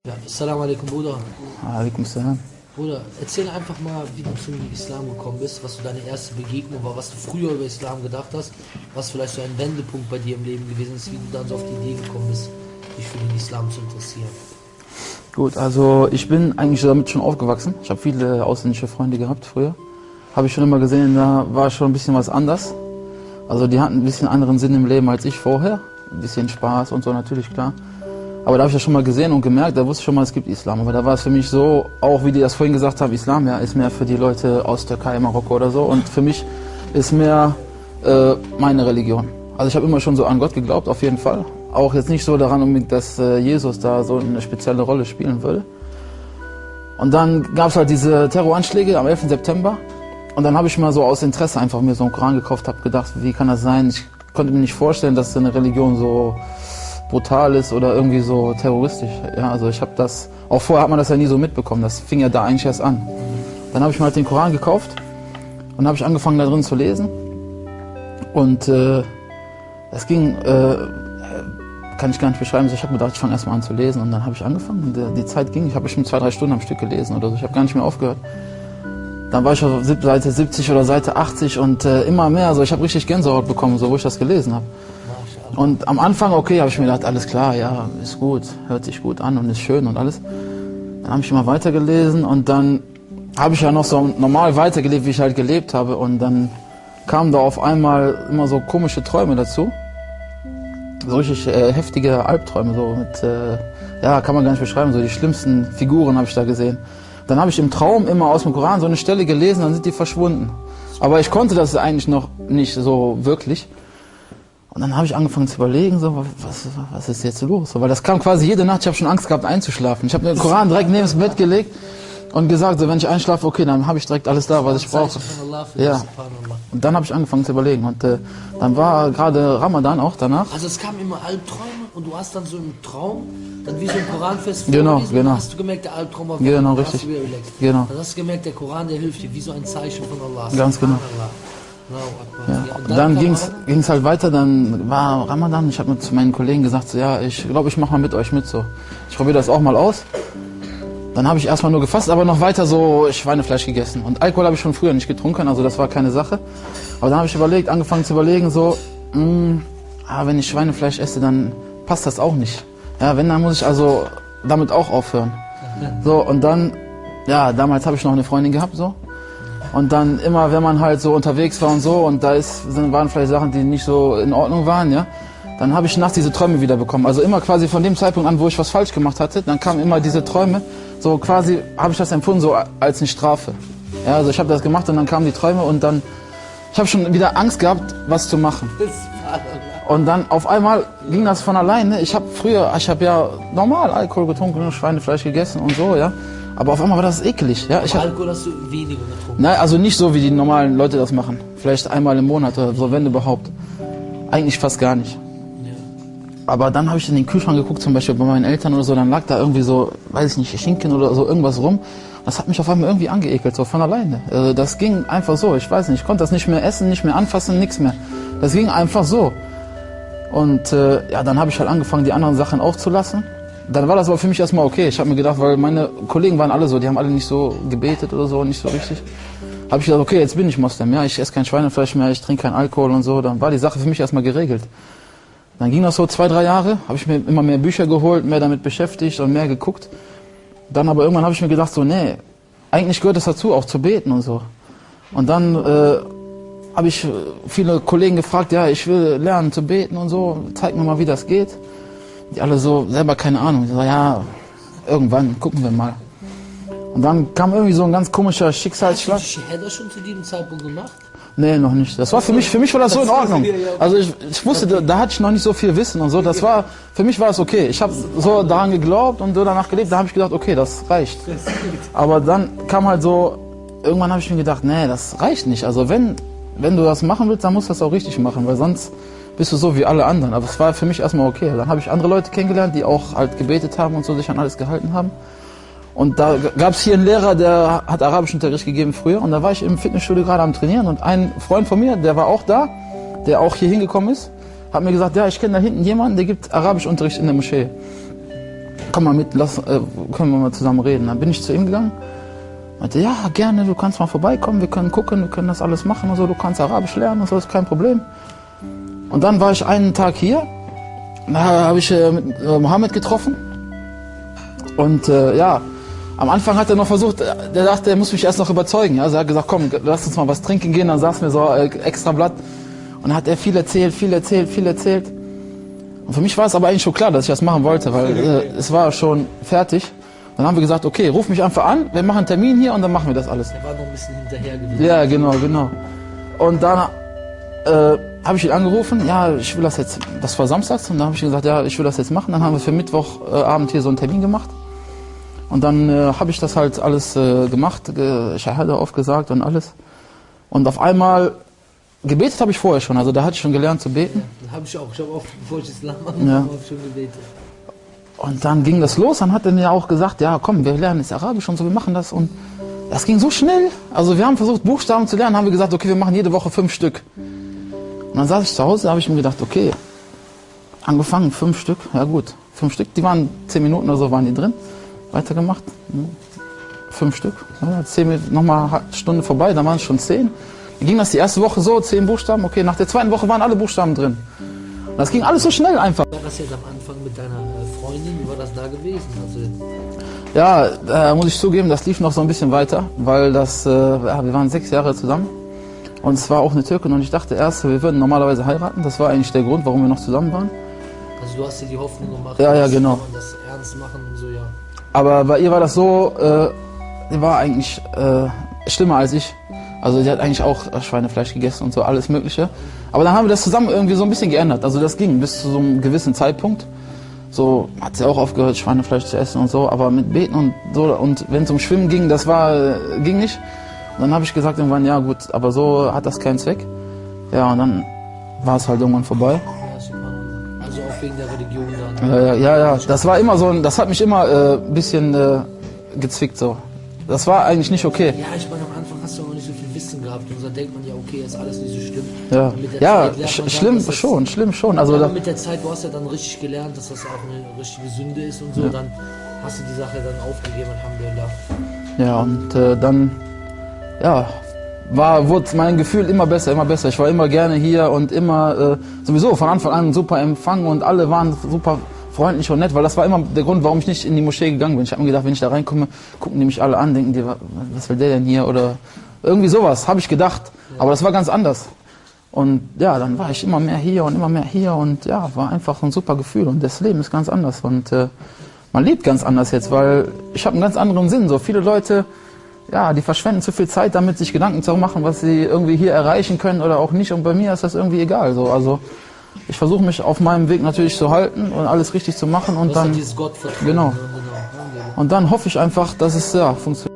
Ja, Assalamu alaikum, Bruder. Alaikum salam. Bruder, erzähl einfach mal, wie du zum Islam gekommen bist, was so deine erste Begegnung war, was du früher über Islam gedacht hast, was vielleicht so ein Wendepunkt bei dir im Leben gewesen ist, wie du dann so auf die Idee gekommen bist, dich für den Islam zu interessieren. Gut, also ich bin eigentlich damit schon aufgewachsen. Ich habe viele ausländische Freunde gehabt früher. Habe ich schon immer gesehen, da war schon ein bisschen was anders. Also die hatten ein bisschen anderen Sinn im Leben als ich vorher. Ein bisschen Spaß und so natürlich, klar. Aber da habe ich das schon mal gesehen und gemerkt, da wusste ich schon mal, es gibt Islam. Aber da war es für mich so, auch wie die das vorhin gesagt haben, Islam ja, ist mehr für die Leute aus Türkei, Marokko oder so. Und für mich ist mehr meine Religion. Also ich habe immer schon so an Gott geglaubt, auf jeden Fall. Auch jetzt nicht so daran unbedingt, dass Jesus da so eine spezielle Rolle spielen würde. Und dann gab es halt diese Terroranschläge am 11. September. Und dann habe ich mal so aus Interesse einfach mir so einen Koran gekauft, habe gedacht, wie kann das sein? Ich konnte mir nicht vorstellen, dass eine Religion so brutal ist oder irgendwie so terroristisch. Ja, also ich habe das, auch vorher hat man das ja nie so mitbekommen, das fing ja da eigentlich erst an. Dann habe ich mir halt den Koran gekauft und habe ich angefangen da drin zu lesen. Und es ging, kann ich gar nicht beschreiben, also ich habe gedacht, ich fange erstmal an zu lesen und dann habe ich angefangen und die Zeit ging, ich habe bestimmt 2-3 Stunden am Stück gelesen oder so, ich habe gar nicht mehr aufgehört. Dann war ich auf Seite 70 oder Seite 80 und immer mehr, also ich habe richtig Gänsehaut bekommen, so wo ich das gelesen habe. Und am Anfang, okay, habe ich mir gedacht, alles klar, ja, ist gut, hört sich gut an und ist schön und alles. Dann habe ich immer weitergelesen und dann habe ich ja noch so normal weitergelebt, wie ich halt gelebt habe. Und dann kamen da auf einmal immer so komische Träume dazu. So richtig heftige Albträume, so mit, ja, kann man gar nicht beschreiben, so die schlimmsten Figuren habe ich da gesehen. Dann habe ich im Traum immer aus dem Koran so eine Stelle gelesen, dann sind die verschwunden. Aber ich konnte das eigentlich noch nicht so wirklich. Und dann habe ich angefangen zu überlegen, so, was ist jetzt los? So, weil das kam quasi jede Nacht, ich habe schon Angst gehabt einzuschlafen. Ich habe den Koran direkt neben das Bett gelegt und gesagt, so, wenn ich einschlafe, okay, dann habe ich direkt alles da, was ich brauche. Ja. Und dann habe ich angefangen zu überlegen und dann war gerade Ramadan auch danach. Also es kamen immer Albträume und du hast dann so im Traum, dann wie so ein Koranfest genau. Dann hast du gemerkt, der Albtraum war genau, richtig. Genau. Dann hast du gemerkt, der Koran, der hilft dir, wie so ein Zeichen von Allah. Ganz genau. Ja. Und dann ging's halt weiter, dann war Ramadan, ich habe zu meinen Kollegen gesagt, so, ja, ich glaube, ich mache mal mit euch mit, so. Ich probiere das auch mal aus. Dann habe ich erstmal nur gefasst, aber noch weiter so Schweinefleisch gegessen. Und Alkohol habe ich schon früher nicht getrunken, also das war keine Sache. Aber dann habe ich angefangen zu überlegen, so, wenn ich Schweinefleisch esse, dann passt das auch nicht. Ja, wenn, dann muss ich also damit auch aufhören. So, und dann, ja, damals habe ich noch eine Freundin gehabt, so. Und dann immer, wenn man halt so unterwegs war und so, und da waren vielleicht Sachen, die nicht so in Ordnung waren, ja, dann habe ich nachts diese Träume wieder bekommen. Also immer quasi von dem Zeitpunkt an, wo ich was falsch gemacht hatte, dann kamen immer diese Träume, so quasi habe ich das empfunden so als eine Strafe. Ja, also ich habe das gemacht und dann kamen die Träume und dann, ich habe schon wieder Angst gehabt, was zu machen. Und dann auf einmal ging das von alleine. Ich habe ja normal Alkohol getrunken, Schweinefleisch gegessen und so, ja. Aber auf einmal war das eklig. Ja? Alkohol hast du weniger getrunken? Nein, also nicht so, wie die normalen Leute das machen. Vielleicht einmal im Monat oder so, wenn überhaupt. Eigentlich fast gar nicht. Ja. Aber dann habe ich in den Kühlschrank geguckt, zum Beispiel bei meinen Eltern oder so, dann lag da irgendwie so, weiß ich nicht, Schinken oder so irgendwas rum. Das hat mich auf einmal irgendwie angeekelt, so von alleine. Also das ging einfach so, ich weiß nicht, ich konnte das nicht mehr essen, nicht mehr anfassen, nichts mehr. Das ging einfach so. Und ja, dann habe ich halt angefangen, die anderen Sachen auch zu lassen. Dann war das aber für mich erstmal okay. Ich habe mir gedacht, weil meine Kollegen waren alle so, die haben alle nicht so gebetet oder so, nicht so richtig. Habe ich gedacht, okay, jetzt bin ich Moslem, ja, ich esse kein Schweinefleisch mehr, ich trinke keinen Alkohol und so. Dann war die Sache für mich erstmal geregelt. Dann ging das so 2-3 Jahre, habe ich mir immer mehr Bücher geholt, mehr damit beschäftigt und mehr geguckt. Dann aber irgendwann habe ich mir gedacht, so, nee, eigentlich gehört es dazu, auch zu beten und so. Und dann habe ich viele Kollegen gefragt, ja, ich will lernen zu beten und so, zeig mir mal, wie das geht. Die alle so, selber keine Ahnung. Ich so, ja, irgendwann, gucken wir mal. Und dann kam irgendwie so ein ganz komischer Schicksalsschlag. Hast du die Shahada schon zu diesem Zeitpunkt gemacht? Nee, noch nicht. Das war für mich war das so in Ordnung. Also ich wusste, da hatte ich noch nicht so viel Wissen und so. Für mich war es okay. Ich habe so daran geglaubt und so danach gelebt. Da habe ich gedacht, okay, das reicht. Aber dann kam halt so, irgendwann habe ich mir gedacht, nee, das reicht nicht. Also wenn du das machen willst, dann musst du das auch richtig machen, weil sonst bist du so wie alle anderen. Aber es war für mich erstmal okay. Dann habe ich andere Leute kennengelernt, die auch halt gebetet haben und so sich an alles gehalten haben. Und da gab es hier einen Lehrer, der hat Arabischunterricht gegeben früher. Und da war ich im Fitnessstudio gerade am Trainieren. Und ein Freund von mir, der war auch da, der auch hier hingekommen ist, hat mir gesagt, ja, ich kenne da hinten jemanden, der gibt Arabischunterricht in der Moschee. komm mal mit, können wir mal zusammen reden. Dann bin ich zu ihm gegangen, meinte, ja, gerne, du kannst mal vorbeikommen, wir können gucken, wir können das alles machen und so, du kannst Arabisch lernen und so, ist kein Problem. Und dann war ich einen Tag hier, da habe ich mit Mohammed getroffen und ja, am Anfang hat er noch versucht, der dachte, er muss mich erst noch überzeugen. Also er hat gesagt, komm, lass uns mal was trinken gehen, dann saß mir so extra Blatt und dann hat er viel erzählt. Und für mich war es aber eigentlich schon klar, dass ich das machen wollte, weil es war schon fertig. Dann haben wir gesagt, okay, ruf mich einfach an, wir machen einen Termin hier und dann machen wir das alles. Er war noch ein bisschen hinterher gewesen. Ja, genau. Und dann habe ich ihn angerufen, ja, ich will das jetzt, das war samstags, und dann habe ich ihm gesagt, ja, ich will das jetzt machen. Dann haben wir für Mittwochabend hier so einen Termin gemacht. Und dann habe ich das halt alles gemacht, Shahada aufgesagt und alles. Und auf einmal, gebetet habe ich vorher schon, also da hatte ich schon gelernt zu beten. Ja, habe ich auch bevor ich Islam Ja. habe ich schon gebetet. Und dann ging das los, dann hat er mir auch gesagt, ja komm, wir lernen jetzt Arabisch und so, wir machen das. Und das ging so schnell. Also wir haben versucht, Buchstaben zu lernen, haben wir gesagt, okay, wir machen jede Woche 5 Stück. Und dann saß ich zu Hause, habe ich mir gedacht, okay, angefangen, 5 Stück, ja gut, 5 Stück, die waren 10 Minuten oder so waren die drin. Weitergemacht, 5 Stück, ja, 10 nochmal eine Stunde vorbei, dann waren es schon 10. Dann ging das die erste Woche so, 10 Buchstaben, okay, nach der zweiten Woche waren alle Buchstaben drin. Und das ging alles so schnell einfach. Wie war das jetzt am Anfang mit deiner Freundin, wie war das da gewesen? Also, Ja, da muss ich zugeben, das lief noch so ein bisschen weiter, weil das, ja, wir waren 6 Jahre zusammen und es war auch eine Türkin und ich dachte erst, wir würden normalerweise heiraten, das war eigentlich der Grund, warum wir noch zusammen waren. also du hast dir die Hoffnung gemacht, Ja, dass genau. man das ernst machen und so, ja. Aber bei ihr war das so, sie war eigentlich schlimmer als ich. Also sie hat eigentlich auch Schweinefleisch gegessen und so, alles Mögliche. Aber dann haben wir das zusammen irgendwie so ein bisschen geändert. Also das ging bis zu so einem gewissen Zeitpunkt. So hat sie auch aufgehört, Schweinefleisch zu essen und so. Aber mit Beten und so, und wenn es um Schwimmen ging, ging nicht. Und dann habe ich gesagt irgendwann, ja gut, aber so hat das keinen Zweck. Ja, und dann war es halt irgendwann vorbei. Ja, sieht man. Also auch wegen der Religion dann. Ja, das war immer so, das hat mich immer ein bisschen gezwickt so. Das war eigentlich nicht okay. Ja, ich meine, am Anfang hast du auch noch nicht so viel Wissen gehabt und dann denkt man ja, okay, ist alles nicht so schlimm. Ja, Und mit der ja Zeit lernt man dann, schlimm dass das- schon. Also aber da, mit der Zeit, du hast ja dann richtig gelernt, dass das auch eine richtige Sünde ist und so, Ja. dann hast du die Sache dann aufgegeben, Alhamdulillah. ja, und dann, ja, wurde mein Gefühl immer besser. Ich war immer gerne hier und immer, sowieso von Anfang an super Empfang und alle waren super freundlich und nett, weil das war immer der Grund, warum ich nicht in die Moschee gegangen bin. Ich habe mir gedacht, wenn ich da reinkomme, gucken die mich alle an, denken die, was will der denn hier oder irgendwie sowas, habe ich gedacht. Aber das war ganz anders. Und ja, dann war ich immer mehr hier und ja, war einfach ein super Gefühl und das Leben ist ganz anders und man lebt ganz anders jetzt, weil ich habe einen ganz anderen Sinn. So viele Leute, ja, die verschwenden zu viel Zeit damit, sich Gedanken zu machen, was sie irgendwie hier erreichen können oder auch nicht. Und bei mir ist das irgendwie egal. So, also ich versuche mich auf meinem Weg natürlich zu halten und alles richtig zu machen und Das ist dann, dieses Gottvertrauen. genau. Genau. Und dann hoffe ich einfach, dass es ja funktioniert.